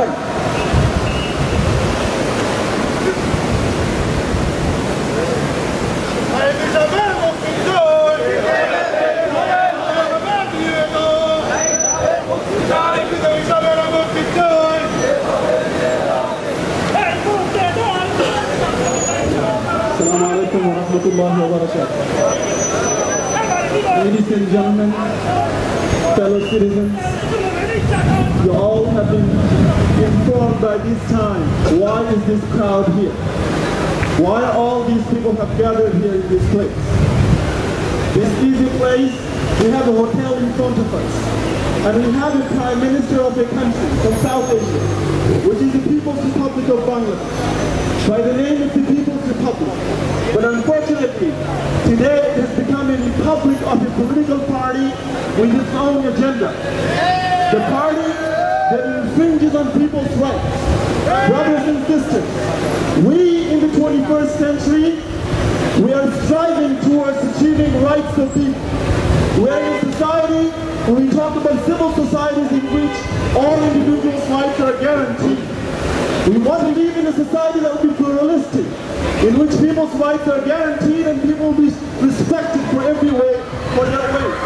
naqari. Assalamu alaikum wa rahmatullahi wa barakatuh. Ladies and gentlemen, fellow citizens, you all have been informed by this time. Why is this crowd here? Why all these people have gathered here in this place? This is a place, we have a hotel in front of us. And we have a Prime Minister of a country from South Asia, which is the People's Republic of Bangladesh, by the name of the People's Republic. But unfortunately, today it has become a republic of a political party with its own agenda. The party that infringes on people's rights. Brothers and sisters, we in the 21st century, we are striving towards achieving rights of people. We are in a society, when we talk about civil societies in which all individuals' rights are guaranteed. We want to live in a society that will be pluralistic, in which people's rights are guaranteed and people will be respected for every way, for their ways.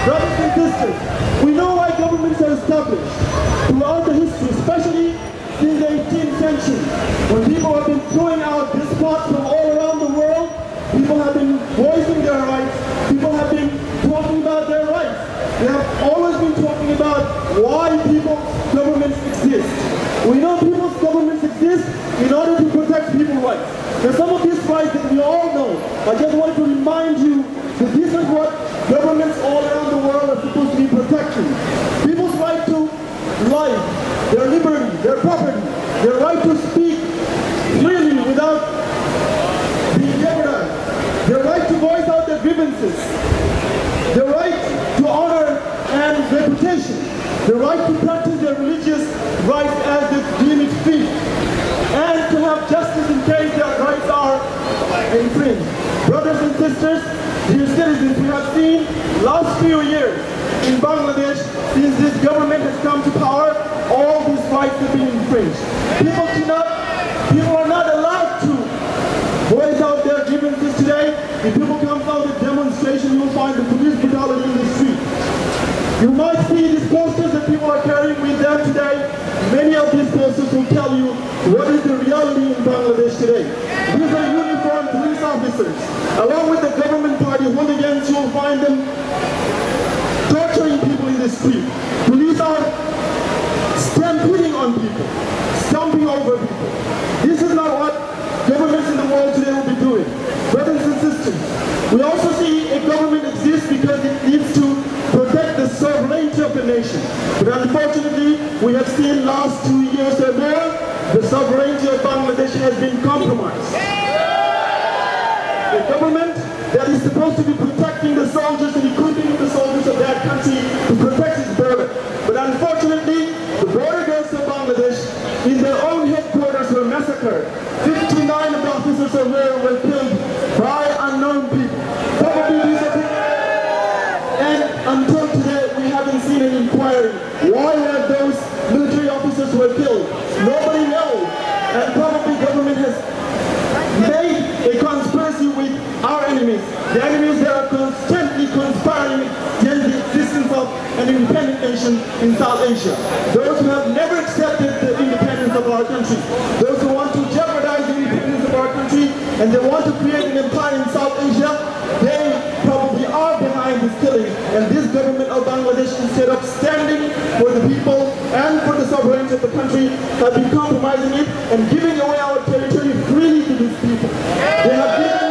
Brothers and sisters, we know why governments are established throughout the history, especially since the 18th century, when people have been throwing out despots from all around the world. People have been voicing their rights. People have been talking about their rights. They have always been talking about why people's governments exist. We know people's governments exist in order to protect people's rights. Now some of these rights that we all know, I just wanted to remind you that this is what governments all around the world are supposed to be protecting. People's right to life, their liberty, their property, their right to speak freely without being jeopardized, their right to voice out their grievances, their right to honor and reputation, the right to practice their religious rights as they deem it fit, and to have justice in case their rights are infringed. Brothers and sisters, dear citizens, we have seen last few years in Bangladesh, since this government has come to power, all these rights have been infringed. People are not allowed to voice out their grievances today. If people come out with demonstration, you will find the police brutality in the street. You might see these posters that people are carrying with them today. Many of these posters will tell you what is the reality in Bangladesh today. These are uniformed police officers. Along with the government party hooligans, you will find them torturing people in the street. Police are stampeding on people, stomping over people. This is not what governments in the world today will be doing. Brothers and sisters, we also see a government exists because it needs to protect the sovereignty of the nation. But unfortunately, we have seen last 2 years or more, the sovereignty of Bangladesh has been compromised. The government that is supposed to be protecting the soldiers and equipping the soldiers of that country to protect its border. But unfortunately, the border guards of Bangladesh in their own headquarters were massacred. 59 of the officers of there were killed by unknown people. Probably these are people. And until today, we haven't seen an inquiry. Why were those military officers were killed? Nobody knows. And probably government has made a conspiracy with our enemies. The enemies that are constantly conspiring against the existence of an independent nation in South Asia. Those who have never accepted the independence of our country. Those who want to jeopardize the independence of our country and they want to create an empire in South Asia, they probably are behind this killing. And this government of Bangladesh, instead of standing for the people and for the sovereignty of the country, have been compromising it and giving away our territory freely to these people. They have given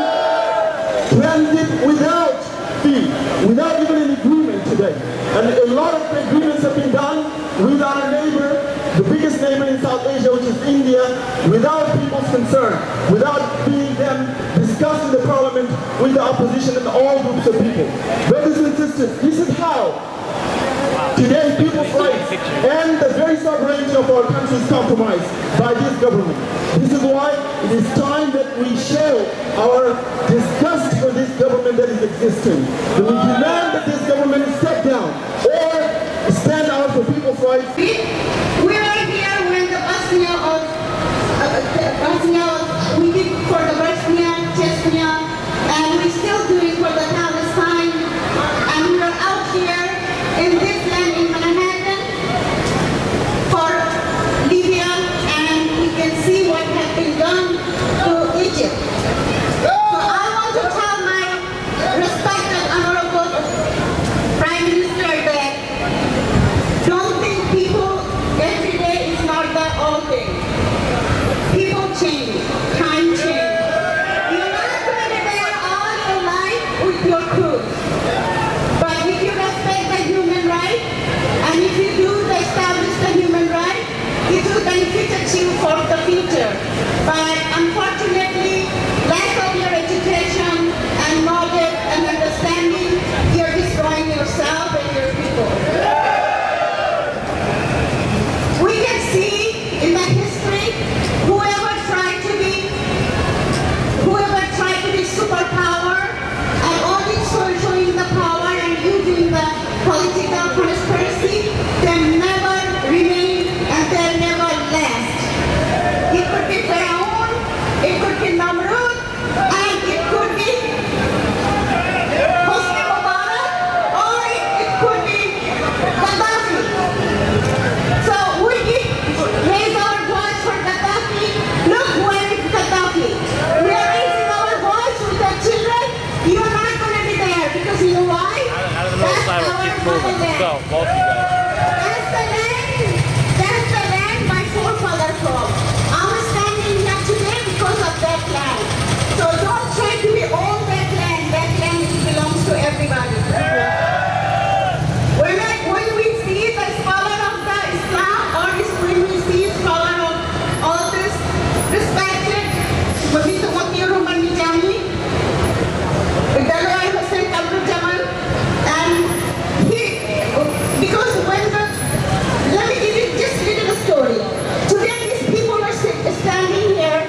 transit without fee, without even an agreement today. And a lot of agreements have been done with our neighbor, the biggest neighbor in South Asia, which is India, without people's concern, without being them discussed in the parliament with the opposition and all groups of people. Brothers and sisters, this is how today people's rights and the very sovereignty of our country is compromised by this government. This is why it is time that we show our disgust for this government that is existing. That we demand that this government step down or stand out for people's rights. We are here when the Go, both of you guys. That's the land my forefathers from. I'm standing here today because of that land. So don't try to be all that land. That land belongs to everybody. When we see the scholar of the Islam, or when we see scholar of all this respected, because let me give you just a little story. Today these people are standing here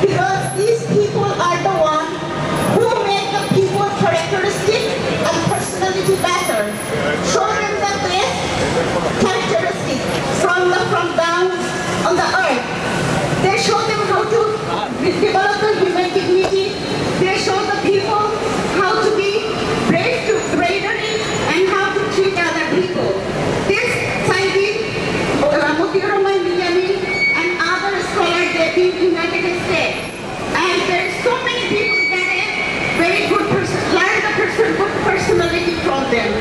because these people are the ones who make the people characteristic and personality better. Show them the best characteristic from down on the earth. They show them how to develop the human dignity. They show the people how to be bravery and how to treat other people. This scientist, and other scholars, they've been in the United States. And there's so many people that have very good good personality from them.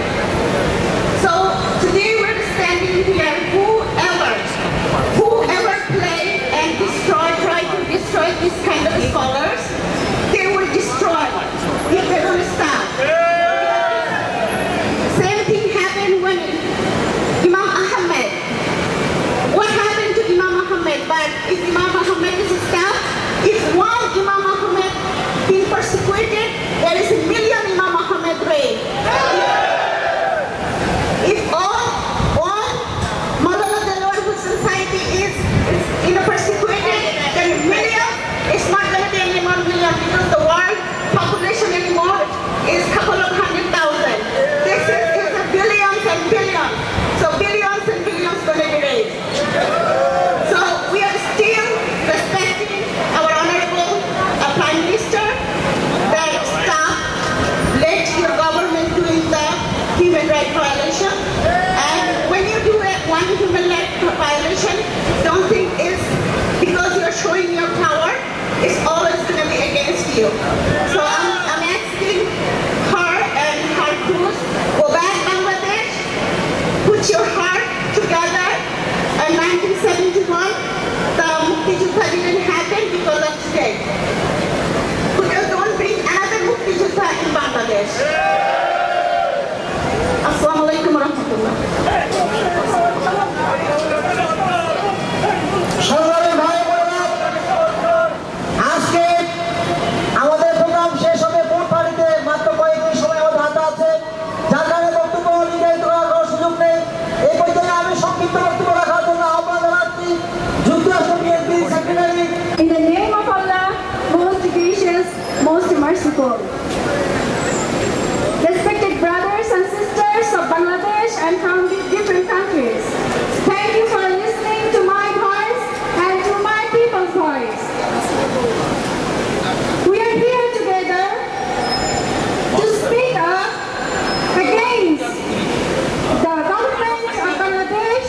So today we're standing here, whoever play and try to destroy these kind of scholars, they will destroy if they don't stop. Same thing happened when Imam Ahmed. What happened to Imam Ahmed? But if Imam Ahmed is stopped, if one Imam Ahmed being persecuted, there is a million Imam Ahmed reign. If all society is persecuted, then million is not going to be any more million because the world population anymore is a couple of 100,000. This is billions and billions. So billions and billions going to be raised. So we are still respecting our honorable Prime Minister that let your government doing the human rights violation. And when you do one human rights violation, don't think it's because you're showing your power, it's always going to be against you. So I'm asking her and her crews, go back Bangladesh, put your heart together. In 1971, the Mukti Juddha didn't happen because of today. Don't bring another Mukti Juddha in Bangladesh. Assalamu alaikum wa rahmatullah. আজকে আমাদের programme শেষ হবে vote বাড়িতে মাত্র কয়েকটি সময় আমাদের হাতে আছে, যার কারণে বক্তব্য নির্ধারিত করার সুযোগ নেই। এই পর্যায়ে আমি সংক্ষিপ্ত বক্তব্য রাখার জন্য আহ্বান জানাচ্ছি যুক্তরাষ্ট্র BNP secretary. In the name of Allah, most gracious, most merciful. Respected brothers and sisters of Bangladesh and from different countries, thank you for listening to my voice and to my people's voice. We are here together to speak up against the government of Bangladesh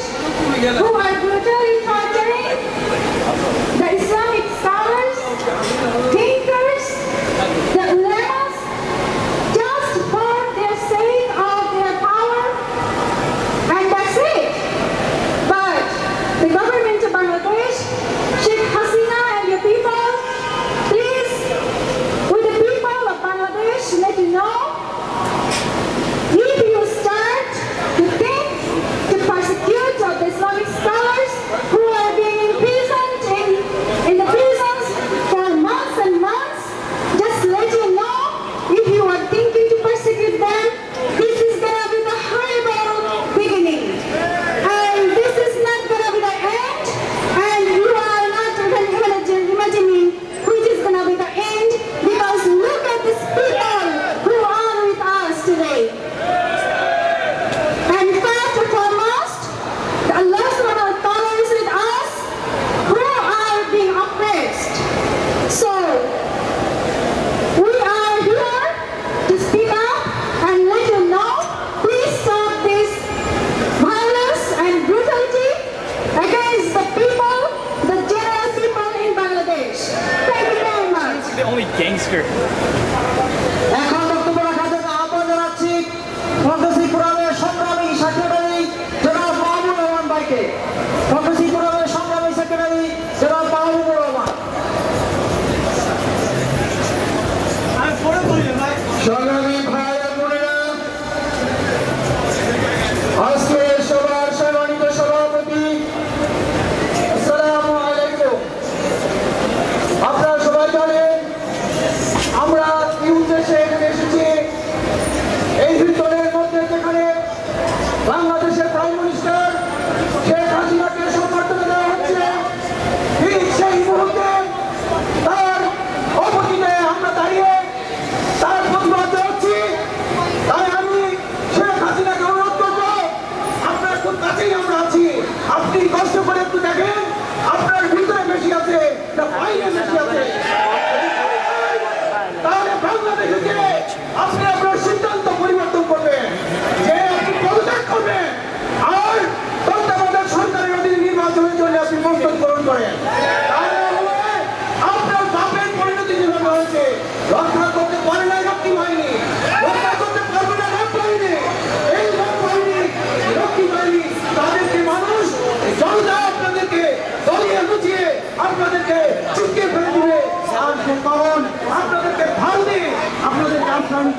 who are brutally torturing the Islamic scholars, thinkers, the ulamas, just for their sake of their power, and that's it. But the government of Bangladesh, Sheikh Hasina and your people, please, with the people of Bangladesh, let you know, if you start to think to persecute the Islamic scholars,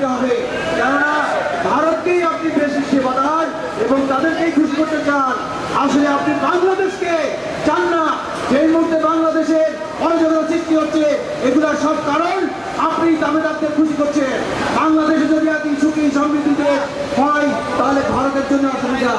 দিতে হবে, কেননা ভারতকেই আপনি বেশি সেবাদার এবং তাদেরকেই খুশি করতে চান। আসলে আপনি বাংলাদেশকে চান না। যেই মুহূর্তে বাংলাদেশের অরাজকতা সৃষ্টি হচ্ছে, এগুলোর সব কারণ আপনি দামেদারদের খুশি করছেন। বাংলাদেশে যদি আপনি সুখী সমৃদ্ধিতে হয়, তাহলে ভারতের জন্য অসুবিধা।